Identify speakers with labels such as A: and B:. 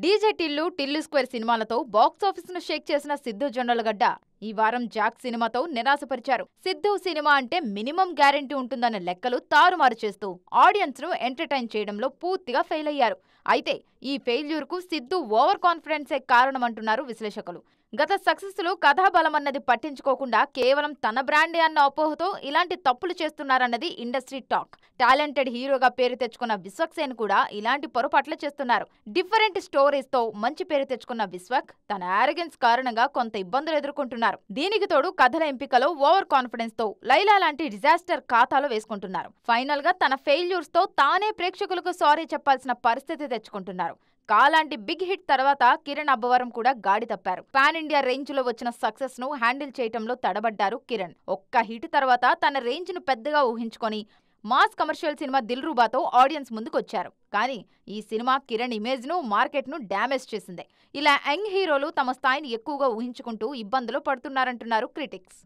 A: DJ Tillu, Tillu square సినిమాలతో box office ను షేక్ చేసిన సిద్ధు జొన్నలగడ్డ ఈ వారం జాక్ సినిమాతో నిరాశపరిచారు. సిద్ధు సినిమా అంటే మినిమం గ్యారెంటీ ఉంటుందన్న లెక్కలు తారుమారు చేస్తూ ఆడియన్స్ ను ఎంటర్టైన్ చేయడంలో పూర్తిగా ఫెయిల్ అయ్యారు. అయితే ఈ ఫెయిల్యూర్ కు సిద్ధు ఓవర్ కాన్ఫిడెన్సే కారణమంటున్నారు విశ్లేషకులు. గత సక్సెస్ లో కథాబలమన్నది పట్టించుకోకుండా కేవలం తన బ్రాండే అన్న అపోహతో ఇలాంటి తప్పులు చేస్తున్నారన్నది ఇండస్ట్రీ టాక్. టాలెంటెడ్ హీరోగా పేరు తెచ్చుకున్న విశ్వక్సేన్ కూడా ఇలాంటి పొరపాట్లు చేస్తున్నారు. డిఫరెంట్ స్టోరీస్ తో మంచి పేరు తెచ్చుకున్న విశ్వక్ తన ఆరోగెన్స్ కారణంగా కొంత ఇబ్బందులు ఎదుర్కొంటున్నారు. దీనికి తోడు కథల ఎంపికలో ఓవర్ కాన్ఫిడెన్స్ తో లైలా లాంటి డిజాస్టర్ ఖాతాలో వేసుకుంటున్నారు. ఫైనల్ గా తన ఫెయిల్యూర్స్ తో తానే ప్రేక్షకులకు సారీ చెప్పాల్సిన పరిస్థితి తెచ్చుకుంటున్నారు. కాలాంటి బిగ్ హిట్ తర్వాత కిరణ్ అబ్బవరం కూడా గాడి తప్పారు. పాన్ ఇండియా రేంజ్ లో వచ్చిన సక్సెస్ ను హ్యాండిల్ చేయటంలో తడబడ్డారు కిరణ్. ఒక్క హిట్ తర్వాత తన రేంజ్ ను పెద్దగా ఊహించుకొని మాస్ కమర్షియల్ సినిమా దిల్ రూబాతో ఆడియన్స్ ముందుకొచ్చారు. కానీ ఈ సినిమా కిరణ్ ఇమేజ్ ను, మార్కెట్ ను డ్యామేజ్ చేసింది. ఇలా యంగ్ హీరోలు తమ స్థాయిని ఎక్కువగా ఊహించుకుంటూ ఇబ్బందులు పడుతున్నారంటున్నారు క్రిటిక్స్.